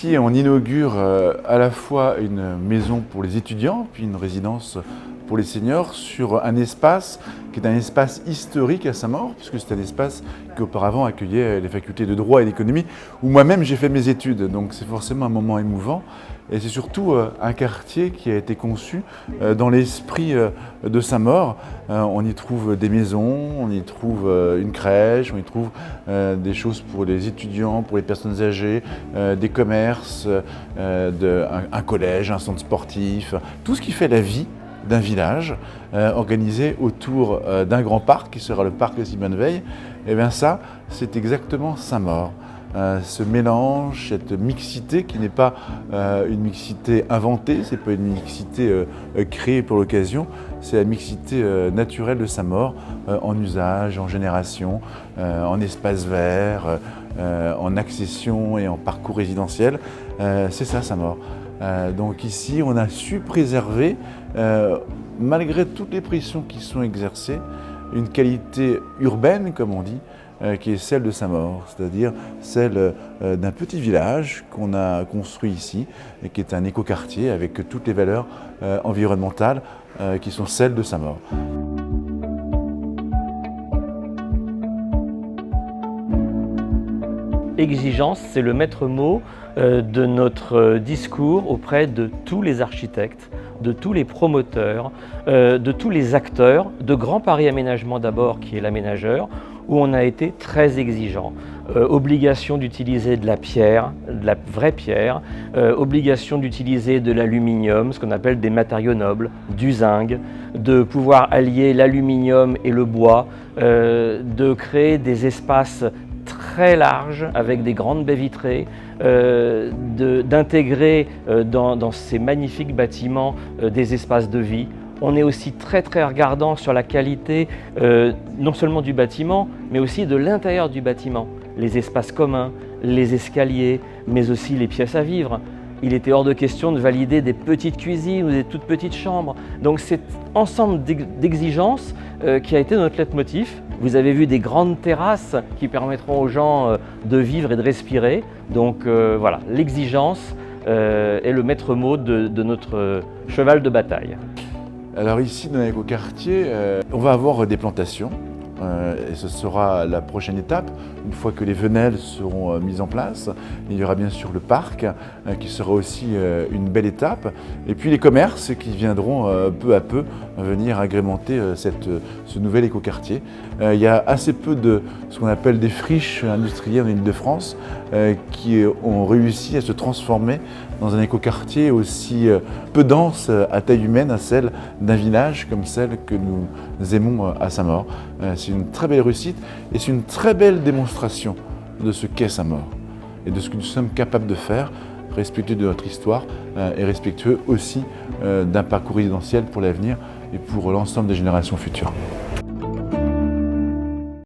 ici, on inaugure à la fois une maison pour les étudiants, puis une résidence pour les seniors sur un espace qui est un espace historique à Saint-Maur, puisque c'est un espace qui auparavant accueillait les facultés de droit et d'économie, où moi-même j'ai fait mes études. Donc c'est forcément un moment émouvant. Et c'est surtout un quartier qui a été conçu dans l'esprit de Saint-Maur. On y trouve des maisons, on y trouve une crèche, on y trouve des choses pour les étudiants, pour les personnes âgées, des commerces, un collège, un centre sportif, tout ce qui fait la vie d'un village organisé autour d'un grand parc qui sera le parc de Simone Veil. Et bien ça, c'est exactement Saint-Maur. Ce mélange, cette mixité qui n'est pas une mixité inventée, c'est pas une mixité créée pour l'occasion, c'est la mixité naturelle de Saint-Maur en usage, en génération, en espace vert, en accession et en parcours résidentiel. C'est ça Saint-Maur. Donc ici, on a su préserver, malgré toutes les pressions qui sont exercées, une qualité urbaine, comme on dit, qui est celle de Saint-Maur, c'est-à-dire celle d'un petit village qu'on a construit ici, et qui est un écoquartier avec toutes les valeurs environnementales qui sont celles de Saint-Maur. Exigence, c'est le maître mot de notre discours auprès de tous les architectes, de tous les promoteurs, de tous les acteurs, de Grand Paris Aménagement d'abord, qui est l'aménageur, où on a été très exigeant. Obligation d'utiliser de la pierre, de la vraie pierre, obligation d'utiliser de l'aluminium, ce qu'on appelle des matériaux nobles, du zinc, de pouvoir allier l'aluminium et le bois, de créer des espaces très larges avec des grandes baies vitrées, d'intégrer dans ces magnifiques bâtiments des espaces de vie. On est aussi très regardant sur la qualité non seulement du bâtiment, mais aussi de l'intérieur du bâtiment. Les espaces communs, les escaliers, mais aussi les pièces à vivre. Il était hors de question de valider des petites cuisines ou des toutes petites chambres. Donc cet ensemble d'exigences qui a été notre leitmotiv. Vous avez vu des grandes terrasses qui permettront aux gens de vivre et de respirer. Donc voilà, l'exigence est le maître mot de notre cheval de bataille. Alors ici, dans l'écoquartier, on va avoir des plantations. Et ce sera la prochaine étape, une fois que les venelles seront mises en place. Il y aura bien sûr le parc qui sera aussi une belle étape, et puis les commerces qui viendront peu à peu venir agrémenter ce nouvel écoquartier. Il y a assez peu de ce qu'on appelle des friches industrielles en Île-de-France qui ont réussi à se transformer dans un écoquartier aussi peu dense à taille humaine à celle d'un village comme celle que nous aimons à Saint-Maur. C'est une très belle réussite et c'est une très belle démonstration de ce qu'est Saint-Maur et de ce que nous sommes capables de faire, respectueux de notre histoire et respectueux aussi d'un parcours résidentiel pour l'avenir et pour l'ensemble des générations futures.